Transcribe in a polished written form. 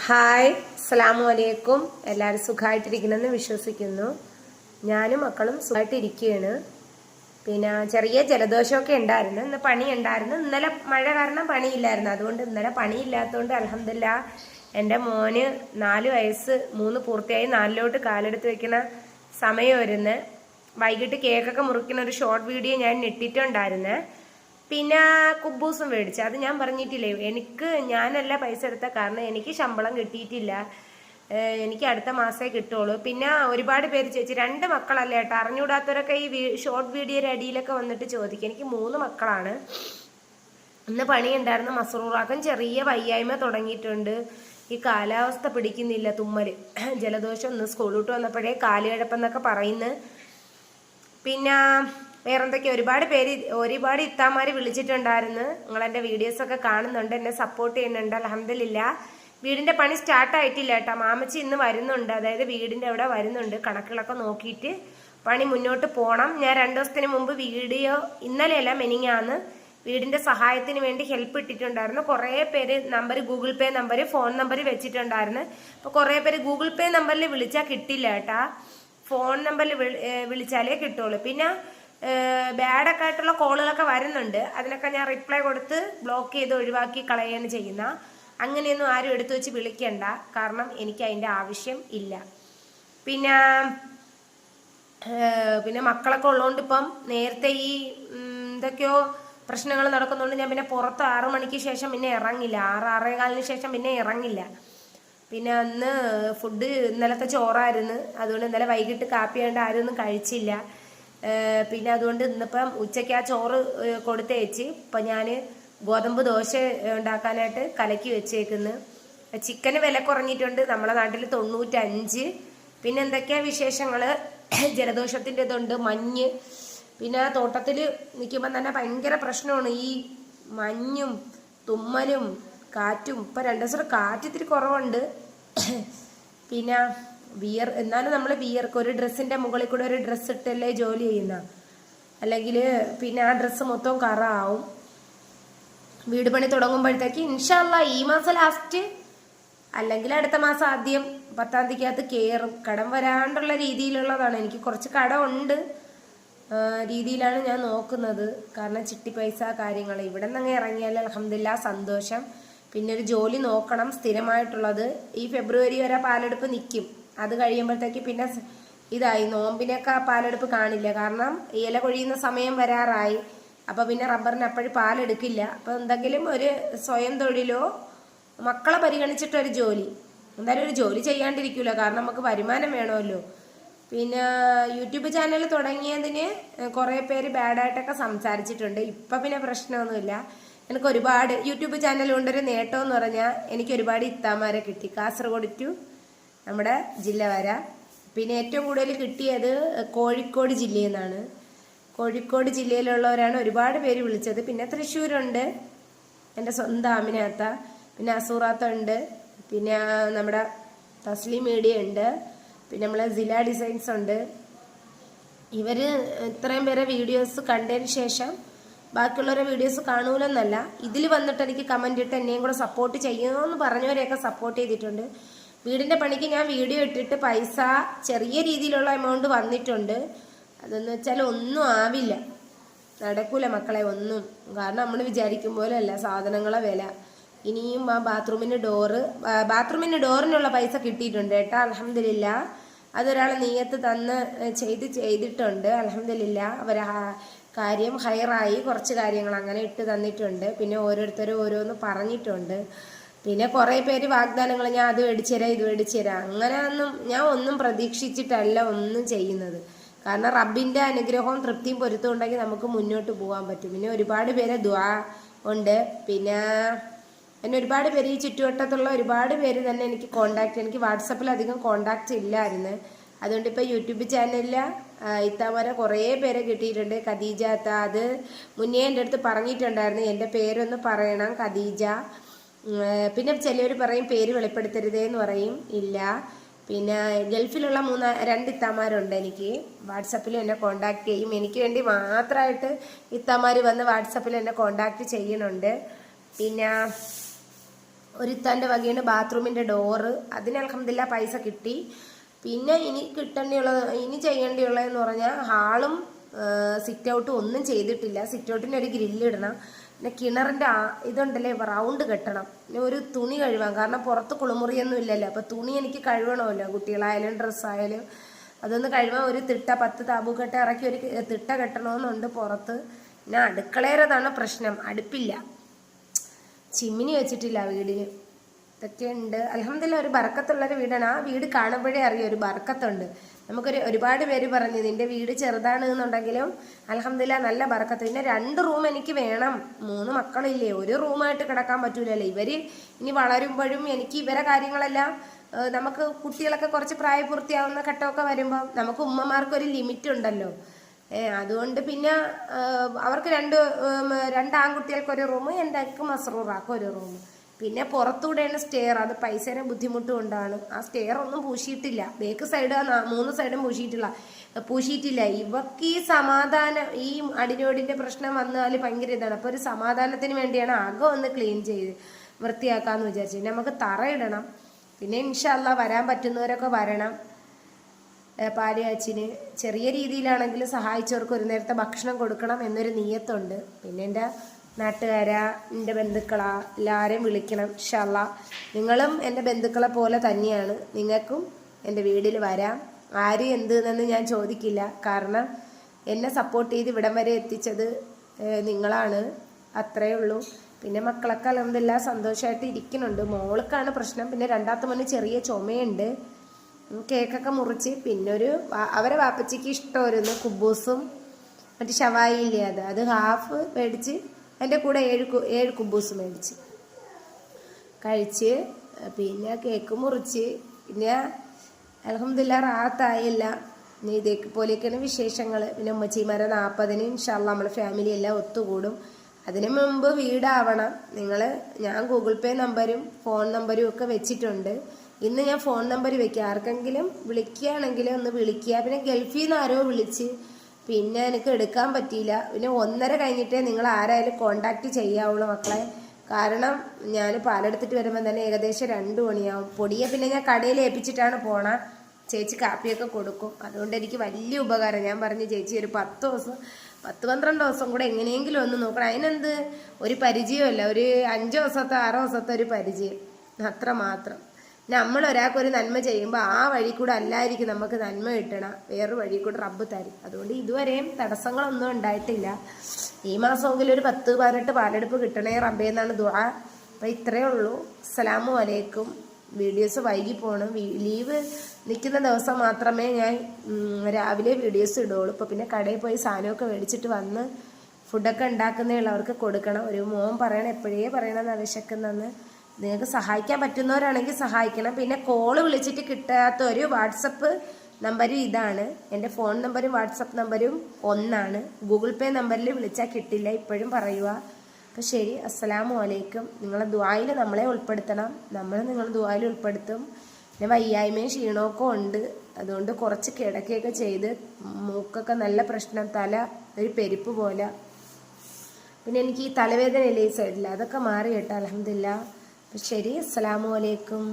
Hi, അസ്സലാമു അലൈക്കും. എല്ലാവരും സുഖമായിട്ടിരിക്കണമെന്ന് വിശ്വസിക്കുന്നു. ഞാനും മക്കളും സുഖമായിട്ടിരിക്കുകയാണ്. പിന്നെ ചെറിയ ജലദോഷമൊക്കെ ഉണ്ടായിരുന്നു. ഇന്ന് പണി ഉണ്ടായിരുന്നു. ഇന്നലെ മഴ കാരണം പണിയില്ലായിരുന്നു. അതുകൊണ്ട് ഇന്നലെ പണിയില്ലാത്തതുകൊണ്ട് അൽഹംദുലില്ലാ എൻ്റെ മോന് 4 വയസ്സ് 3 പൂർത്തിയായി 4ലോട്ട് കാലെടുത്ത് വെക്കുന്ന സമയം വരുന്നത്. വൈകിട്ട് കേക്കൊക്കെ മുറിക്കുന്ന ഒരു ഷോർട്ട് വീഡിയോ ഞാൻ ഇട്ടിട്ടുണ്ടായിരുന്നേ. പിന്നെ കുബൂസും മേടിച്ചു. അത് ഞാൻ പറഞ്ഞിട്ടില്ലേ, ഞാനല്ല പൈസ എടുത്ത, കാരണം എനിക്ക് ശമ്പളം കിട്ടിയിട്ടില്ല. എനിക്ക് അടുത്ത മാസമേ കിട്ടുള്ളൂ. പിന്നെ ഒരുപാട് പേര് ചോദിച്ചു, 2 മക്കളല്ലേ ഏട്ടാ, അറിഞ്ഞുകൂടാത്തവരൊക്കെ ഈ ഷോർട്ട് വീഡിയോയുടെ അടിയിലൊക്കെ വന്നിട്ട് ചോദിക്കും. എനിക്ക് 3 മക്കളാണ്. ഇന്ന് പണിയുണ്ടായിരുന്നു. മസറൂറാക്കും ചെറിയ വയ്യായ്മ തുടങ്ങിയിട്ടുണ്ട്. ഈ കാലാവസ്ഥ പിടിക്കുന്നില്ല, തുമ്മല് ജലദോഷം. ഇന്ന് സ്കൂൾ വിട്ട് വന്നപ്പോഴേ കാലുകിഴപ്പെന്നൊക്കെ പറയുന്നു. പിന്നെ വേറെന്തൊക്കെ ഒരുപാട് ഇത്താമാര് വിളിച്ചിട്ടുണ്ടായിരുന്നു. നിങ്ങൾ എൻ്റെ വീഡിയോസൊക്കെ കാണുന്നുണ്ട്, എന്നെ സപ്പോർട്ട് ചെയ്യുന്നുണ്ട്. അൽഹംദുലില്ലാ. വീടിന്റെ പണി സ്റ്റാർട്ടായിട്ടില്ല കേട്ടോ. മാമച്ചി ഇന്ന് വരുന്നുണ്ട്, അതായത് വീടിന്റെ അവിടെ വരുന്നുണ്ട്. കണക്കുകളൊക്കെ നോക്കിയിട്ട് പണി മുന്നോട്ട് പോകണം. ഞാൻ 2 ദിവസത്തിന് മുമ്പ് വീഡിയോ, ഇന്നലെയല്ല മെനിങ്ങാന്ന്, വീടിന്റെ സഹായത്തിന് വേണ്ടി ഹെൽപ്പ് ഇട്ടിട്ടുണ്ടായിരുന്നു. കുറേ പേര് number, Google Pay number, phone number വെച്ചിട്ടുണ്ടായിരുന്നു. അപ്പോൾ കുറേ പേര് ഗൂഗിൾ പേ നമ്പറിൽ വിളിച്ചാൽ കിട്ടില്ല കേട്ടാ, ഫോൺ നമ്പറിൽ വിളിച്ചാലേ കിട്ടുള്ളൂ. പിന്നെ ബാഡൊക്കെ ആയിട്ടുള്ള കോളുകളൊക്കെ വരുന്നുണ്ട്. അതിനൊക്കെ ഞാൻ റിപ്ലൈ കൊടുത്ത് ബ്ലോക്ക് ചെയ്ത് ഒഴിവാക്കി കളയാണ് ചെയ്യുന്ന. അങ്ങനെയൊന്നും ആരും എടുത്തു വെച്ച് വിളിക്കണ്ട, കാരണം എനിക്ക് അതിൻ്റെ ആവശ്യം ഇല്ല. പിന്നെ മക്കളൊക്കെ ഉള്ളതുകൊണ്ട് ഇപ്പം നേരത്തെ ഈ എന്തൊക്കെയോ പ്രശ്നങ്ങൾ നടക്കുന്നതുകൊണ്ട് ഞാൻ പിന്നെ പുറത്ത് 6 മണിക്ക് ശേഷം പിന്നെ ഇറങ്ങില്ല. 6-6:15 ശേഷം പിന്നെ ഇറങ്ങില്ല. പിന്നെ അന്ന് ഫുഡ് ഇന്നലത്തെ ചോറായിരുന്നു. അതുകൊണ്ട് ഇന്നലെ വൈകിട്ട് കാപ്പി കൊണ്ട് ആരും ഒന്നും കഴിച്ചില്ല. പിന്നെ അതുകൊണ്ട് ഇന്നിപ്പം ഉച്ചയ്ക്ക് ആ ചോറ് കൊടുത്തേച്ച് ഇപ്പം ഞാൻ ഗോതമ്പ് ദോശ ഉണ്ടാക്കാനായിട്ട് കലക്കി വെച്ചേക്കുന്നു. ചിക്കന് വില കുറഞ്ഞിട്ടുണ്ട്, നമ്മളെ നാട്ടിൽ 95. പിന്നെ എന്തൊക്കെയാ വിശേഷങ്ങൾ? ജലദോഷത്തിൻ്റെ ഇതുണ്ട്, മഞ്ഞ്. പിന്നെ തോട്ടത്തിൽ നിൽക്കുമ്പോൾ തന്നെ ഭയങ്കര പ്രശ്നമാണ് ഈ മഞ്ഞും തുമ്മലും കാറ്റും. ഇപ്പം 2 ദിവസം കാറ്റിത്തിരി കുറവുണ്ട്. പിന്നെ എന്നാലും നമ്മൾ വിയർക്കും. ഒരു ഡ്രസ്സിന്റെ മുകളിൽ കൂടെ ഒരു ഡ്രസ്സ് ഇട്ടല്ലേ ജോലി ചെയ്യുന്ന, അല്ലെങ്കിൽ പിന്നെ ആ ഡ്രസ്സ് മൊത്തം കറ ആവും. വീട് പണി തുടങ്ങുമ്പോഴത്തേക്ക് ഇൻഷാ അല്ലാ ഈ മാസം ലാസ്റ്റ് അല്ലെങ്കിൽ അടുത്ത മാസം ആദ്യം 10-ാം തീയതിക്കകത്ത് കയറും. കടം വരാണ്ടുള്ള രീതിയിലുള്ളതാണ്. എനിക്ക് കുറച്ച് കടം ഉണ്ട് രീതിയിലാണ് ഞാൻ നോക്കുന്നത്. കാരണം ചിട്ടി പൈസ കാര്യങ്ങൾ. ഇവിടെ നിന്ന് ഇറങ്ങിയാൽ അൽഹംദുലില്ലാ സന്തോഷം. പിന്നെ ഒരു ജോലി നോക്കണം സ്ഥിരമായിട്ടുള്ളത്. ഈ ഫെബ്രുവരി വരെ പാലെടുപ്പ് നിൽക്കും. അത് കഴിയുമ്പോഴത്തേക്ക് പിന്നെ ഇതായി, നോമ്പിനൊക്കെ പാലെടുപ്പ് കാണില്ല. കാരണം ഇല കൊഴിയുന്ന സമയം വരാറായി. അപ്പൊ പിന്നെ റബ്ബറിന് അപ്പോഴും പാലെടുക്കില്ല. അപ്പൊ എന്തെങ്കിലും ഒരു സ്വയം തൊഴിലോ, മക്കളെ പരിഗണിച്ചിട്ടൊരു ജോലി, എന്തായാലും ഒരു ജോലി ചെയ്യാണ്ടിരിക്കൂല, കാരണം നമുക്ക് വരുമാനം വേണമല്ലോ. പിന്നെ യൂട്യൂബ് ചാനൽ തുടങ്ങിയതിന് കുറേ പേര് ബാഡായിട്ടൊക്കെ സംസാരിച്ചിട്ടുണ്ട്. ഇപ്പം പിന്നെ പ്രശ്നമൊന്നുമില്ല. എനിക്ക് ഒരുപാട് യൂട്യൂബ് ചാനൽ കൊണ്ടൊരു നേട്ടം എന്ന് പറഞ്ഞാൽ എനിക്ക് ഒരുപാട് ഇത്താമാരെ കിട്ടി, കാസർഗോഡ് ടു നമ്മുടെ ജില്ല വരെ. പിന്നെ ഏറ്റവും കൂടുതൽ കിട്ടിയത് കോഴിക്കോട് ജില്ലയിൽ നിന്നാണ്. കോഴിക്കോട് ജില്ലയിലുള്ളവരാണ് ഒരുപാട് പേര് വിളിച്ചത്. പിന്നെ തൃശ്ശൂരുണ്ട്, എൻ്റെ സ്വന്തം ആമിനാത്ത, പിന്നെ അസൂറാത്ത ഉണ്ട്, പിന്നെ നമ്മുടെ തസ്ലി മീഡിയ ഉണ്ട്, പിന്നെ നമ്മളെ ജില്ലാ ഡിസൈൻസ് ഉണ്ട്. ഇവർ ഇത്രയും പേരെ വീഡിയോസ് കണ്ടതിന് ശേഷം ബാക്കിയുള്ളവരെ വീഡിയോസ് കാണൂലെന്നല്ല, ഇതിൽ വന്നിട്ട് എനിക്ക് കമൻ്റ് ഇട്ട് എന്നെയും കൂടെ സപ്പോർട്ട് ചെയ്യുമെന്ന് പറഞ്ഞവരെയൊക്കെ സപ്പോർട്ട് ചെയ്തിട്ടുണ്ട്. വീടിൻ്റെ പണിക്ക് ഞാൻ വീഡിയോ ഇട്ടിട്ട് പൈസ ചെറിയ രീതിയിലുള്ള എമൗണ്ട് വന്നിട്ടുണ്ട്. അതെന്ന് വെച്ചാൽ ഒന്നും ആവില്ല, നടക്കൂല മക്കളെ ഒന്നും. കാരണം നമ്മൾ വിചാരിക്കും പോലെ അല്ല സാധനങ്ങളെ വില. ഇനിയും ആ ബാത്റൂമിന് ഡോറിനുള്ള പൈസ കിട്ടിയിട്ടുണ്ട് കേട്ടോ, അൽഹംദുലില്ലാ. അതൊരാൾ നീയത്ത് തന്ന് ചെയ്തിട്ടുണ്ട്, അൽഹംദുലില്ലാ. അവർ കാര്യം ഹൈറായി, കുറച്ച് കാര്യങ്ങൾ അങ്ങനെ ഇട്ട് തന്നിട്ടുണ്ട്. പിന്നെ ഓരോരുത്തരും ഓരോന്ന് പറഞ്ഞിട്ടുണ്ട്. പിന്നെ കുറേ പേര് വാഗ്ദാനങ്ങൾ, ഞാൻ അത് മേടിച്ചുതരാം ഇത് മേടിച്ചുതരാം, അങ്ങനെ ഞാൻ ഒന്നും പ്രതീക്ഷിച്ചിട്ടല്ല ഒന്നും ചെയ്യുന്നത്. കാരണം റബ്ബിൻ്റെ അനുഗ്രഹവും തൃപ്തിയും പൊരുത്തം ഉണ്ടെങ്കിൽ നമുക്ക് മുന്നോട്ട് പോകാൻ പറ്റും. പിന്നെ ഒരുപാട് പേരെ ദുആ ഉണ്ട്. പിന്നെ എന്നെ ഒരുപാട് പേര് ഈ ചുറ്റുവട്ടത്തുള്ള ഒരുപാട് പേര് തന്നെ എനിക്ക് വാട്സപ്പിൽ അധികം കോണ്ടാക്റ്റ് ഇല്ലായിരുന്നു. അതുകൊണ്ട് ഇപ്പോൾ യൂട്യൂബ് ചാനലിൽ ഇത്താമാരെ കുറേ പേരെ കിട്ടിയിട്ടുണ്ട്. ഖദീജ അത്ത, അത് മുന്നേ എൻ്റെ അടുത്ത് പറഞ്ഞിട്ടുണ്ടായിരുന്നു, എൻ്റെ പേരൊന്ന് പറയണം ഖദീജ. പിന്നെ ചിലവർ പറയും പേര് വെളിപ്പെടുത്തരുതേന്ന് പറയും, ഇല്ല. പിന്നെ ഗൾഫിലുള്ള 2 ഇത്താമാരുണ്ട്. എനിക്ക് വാട്സപ്പിൽ എന്നെ കോണ്ടാക്ട് ചെയ്യും. എനിക്ക് വേണ്ടി മാത്രമായിട്ട് ഇത്താമാർ വന്ന് വാട്സപ്പിൽ എന്നെ കോണ്ടാക്ട് ചെയ്യുന്നുണ്ട്. പിന്നെ ഒരുത്താൻ്റെ വകയാണ് ബാത്റൂമിൻ്റെ ഡോറ്. അതിന് അൽഹംദുലില്ലാ പൈസ കിട്ടി. പിന്നെ ഇനി ഇനി ചെയ്യേണ്ടിയുള്ളതെന്ന് പറഞ്ഞാൽ ഹാളും സിറ്റ് ഔട്ടും ഒന്നും ചെയ്തിട്ടില്ല. സിറ്റ് ഔട്ടിന് ഒരു ഗ്രില്ലിടണം. പിന്നെ കിണറിൻ്റെ ഇതുണ്ടല്ലേ റൗണ്ട് കെട്ടണം. പിന്നെ ഒരു തുണി കഴുകാം, കാരണം പുറത്ത് കുളിമുറിയൊന്നും ഇല്ലല്ലോ. അപ്പോൾ തുണി എനിക്ക് കഴുകണമല്ലോ, കുട്ടികളായാലും ഡ്രസ്സായാലും. അതൊന്ന് കഴുകാൻ ഒരു തിട്ട 10 താബൂക്കട്ട ഇറക്കി ഒരു തിട്ട കെട്ടണമെന്നുണ്ട് പുറത്ത്. പിന്നെ അടുക്കളേരതാണ് പ്രശ്നം, അടുപ്പില്ല, ചിമ്മിനി വെച്ചിട്ടില്ല വീടിന്. ഇതൊക്കെ ഉണ്ട്. അൽഹംദുലില്ലാ ഒരു ബർക്കത്തുള്ളൊരു വീടാണ്. ആ വീട് കാണുമ്പോഴേ അറിയാം ഒരു ബർക്കത്തുണ്ട്. ഒരുപാട് പേര് പറഞ്ഞു നിന്റെ വീട് ചെറുതാണ് എന്നുണ്ടെങ്കിലും അൽഹംദുലില്ലാ നല്ല ബർക്കത്ത്. പിന്നെ 2 റൂം എനിക്ക് വേണം. 3 മക്കളില്ലേ, ഒരു റൂമായിട്ട് കിടക്കാൻ പറ്റൂലല്ലോ. ഇവര് ഇനി വളരുമ്പോഴും എനിക്ക് ഇവരെ കാര്യങ്ങളെല്ലാം നമുക്ക് കുട്ടികളൊക്കെ കുറച്ച് പ്രായപൂർത്തിയാവുന്ന ഘട്ടമൊക്കെ വരുമ്പോൾ നമുക്ക് ഉമ്മമാർക്കൊരു ലിമിറ്റ് ഉണ്ടല്ലോ. അതുകൊണ്ട് പിന്നെ അവർക്ക് 2 ആൺകുട്ടികൾക്കൊരു റൂം, എൻ്റെ മസ്റൂറാക്കൊരു റൂം. പിന്നെ പുറത്തൂടെയാണ് സ്റ്റെയർ. അത് പൈസയുടെ ബുദ്ധിമുട്ട് കൊണ്ടാണ് ആ സ്റ്റെയർ ഒന്നും പൂശിയിട്ടില്ല. ബേക്ക് സൈഡ് 3 സൈഡും പൂശിയിട്ടില്ല. ഇവക്ക് ഈ സമാധാനം, ഈ അടിനോടിന്റെ പ്രശ്നം വന്നാൽ ഭയങ്കര ഇതാണ്. അപ്പോൾ ഒരു സമാധാനത്തിന് വേണ്ടിയാണ് അകം ഒന്ന് ക്ലീൻ ചെയ്ത് വൃത്തിയാക്കാന്ന് വിചാരിച്ചു. പിന്നെ നമുക്ക് തറയിടണം. പിന്നെ ഇൻഷാ അല്ലാഹ് വരാൻ പറ്റുന്നവരൊക്കെ വരണം. പാലിയാച്ചിന് ചെറിയ രീതിയിലാണെങ്കിലും സഹായിച്ചവർക്ക് ഒരു നേരത്തെ ഭക്ഷണം കൊടുക്കണം എന്നൊരു നിയത്തുണ്ട്. പിന്നെ എൻ്റെ നാട്ടുകാരാ, എൻ്റെ ബന്ധുക്കളാ, എല്ലാവരെയും വിളിക്കണം ഇൻഷാ അല്ലാഹ്. നിങ്ങളും എൻ്റെ ബന്ധുക്കളെ പോലെ തന്നെയാണ്. നിങ്ങൾക്കും എൻ്റെ വീട്ടിൽ വരാം. ആര് എന്തെന്ന് ഞാൻ ചോദിക്കില്ല, കാരണം എന്നെ സപ്പോർട്ട് ചെയ്ത് ഇവിടം വരെ എത്തിച്ചത് നിങ്ങളാണ്. അത്രയേ ഉള്ളൂ. പിന്നെ മക്കളൊക്കെ അൽഹംദുലില്ലാ സന്തോഷമായിട്ട് ഇരിക്കുന്നുണ്ട്. മോൾക്കാണ് പ്രശ്നം. പിന്നെ 2ാമത്തെ മോന് ചെറിയ ചുമയുണ്ട്. കേക്കൊക്കെ മുറിച്ച് പിന്നെ അവരെ വാപ്പച്ചിക്ക് ഇഷ്ടമായിരുന്നു കുബൂസും മറ്റു ഷവായി ഇല്ലേ, അത് ഹാഫ് മേടിച്ച് അതിൻ്റെ കൂടെ 7 കുബൂസ് മേടിച്ച് കഴിച്ച് പിന്നെ കേക്ക് മുറിച്ച് പിന്നെ അൽഹംദുലില്ലാ റാഹത്തായില്ല. ഇതേപോലെയൊക്കെയാണ് വിശേഷങ്ങൾ. പിന്നെ ഉമ്മച്ചിമാരെ 40-ന് ഇൻഷാ അല്ലാഹ് നമ്മൾ ഫാമിലി എല്ലാം ഒത്തുകൂടും. അതിനു മുമ്പ് വീടാവണം. ഞാൻ ഗൂഗിൾ പേ നമ്പരും ഫോൺ നമ്പരും ഒക്കെ വെച്ചിട്ടുണ്ട്. ഇന്ന് ഞാൻ ഫോൺ നമ്പർ വെക്കുക. ആർക്കെങ്കിലും വിളിക്കുകയാണെങ്കിൽ ഒന്ന് വിളിക്കുക. പിന്നെ ഗൾഫിൽ നിന്ന് ആരോ വിളിച്ച് പിന്നെ എനിക്ക് എടുക്കാൻ പറ്റിയില്ല. പിന്നെ 1:30 കഴിഞ്ഞിട്ടേ നിങ്ങൾ ആരായാലും കോണ്ടാക്ട് ചെയ്യാവുള്ളൂ മക്കളെ. കാരണം ഞാൻ പാലെടുത്തിട്ട് വരുമ്പോൾ തന്നെ ഏകദേശം 2 മണിയാവും. പൊടിയെ പിന്നെ ഞാൻ കടയിൽ ഏൽപ്പിച്ചിട്ടാണ് പോണ. ചേച്ചി കാപ്പിയൊക്കെ കൊടുക്കും. അതുകൊണ്ട് എനിക്ക് വലിയ ഉപകാരം. ഞാൻ പറഞ്ഞു ചേച്ചി ഒരു 10 ദിവസം 10-12 ദിവസം കൂടെ എങ്ങനെയെങ്കിലും ഒന്ന് നോക്കണം. അതിനെന്ത് ഒരു പരിചയമല്ല, ഒരു 5 ദിവസത്തെ 6 ദിവസത്തെ ഒരു പരിചയം, അത്ര മാത്രം. നമ്മൾ ഒരാൾക്കൊരു നന്മ ചെയ്യുമ്പോൾ ആ വഴി കൂടെ അല്ലായിരിക്കും നമുക്ക് നന്മ കിട്ടണം, വേറൊരു വഴി കൂടെ റബ്ബ് തരും. അതുകൊണ്ട് ഇതുവരെയും തടസ്സങ്ങളൊന്നും ഉണ്ടായിട്ടില്ല. ഈ മാസമെങ്കിലും ഒരു 10-18 പാലെടുപ്പ് കിട്ടണേ റബ്ബേ എന്നാണ് ദുആ. അപ്പം ഇത്രയേ ഉള്ളൂ. അസ്സലാമു അലൈക്കും. വീഡിയോസ് വൈകി പോകണം. ലീവ് നിൽക്കുന്ന ദിവസം മാത്രമേ ഞാൻ രാവിലെ വീഡിയോസ് ഇടുള്ളൂ. ഇപ്പോൾ പിന്നെ കടയിൽ പോയി സാധനമൊക്കെ മേടിച്ചിട്ട് വന്ന് ഫുഡൊക്കെ ഉണ്ടാക്കുന്നവർക്ക് കൊടുക്കണം. ഒരു മോൻ പറയണം, എപ്പോഴേ പറയണമെന്ന് വിശക്കുന്നെന്ന്. നിങ്ങൾക്ക് സഹായിക്കാൻ പറ്റുന്നവരാണെങ്കിൽ സഹായിക്കണം. പിന്നെ കോള് വിളിച്ചിട്ട് കിട്ടാത്തൊരു വാട്സപ്പ് നമ്പരും ഇതാണ്. എൻ്റെ ഫോൺ നമ്പരും വാട്സപ്പ് നമ്പരും ഒന്നാണ്. ഗൂഗിൾ പേ നമ്പറിൽ വിളിച്ചാൽ കിട്ടില്ല, ഇപ്പോഴും പറയുക. അപ്പം ശരി, അസ്സലാമു അലൈക്കും. നിങ്ങളെ ദുആയിൽ നമ്മളെ ഉൾപ്പെടുത്തണം, നമ്മൾ നിങ്ങളെ ദുആയിൽ ഉൾപ്പെടുത്തും. പിന്നെ വയ്യായ്മയും ക്ഷീണമൊക്കെ ഉണ്ട്. അതുകൊണ്ട് കുറച്ച് കിടക്കുകയൊക്കെ ചെയ്ത് മൂക്കൊക്കെ നല്ല പ്രശ്നം, തല ഒരു പെരുപ്പ് പോലെ. പിന്നെ എനിക്ക് ഈ തലവേദനയില്ലേ ഈ സൈഡിൽ, അതൊക്കെ മാറി കേട്ടോ അൽഹംദുലില്ലാ. ശരി, അസ്സലാമു അലൈക്കും.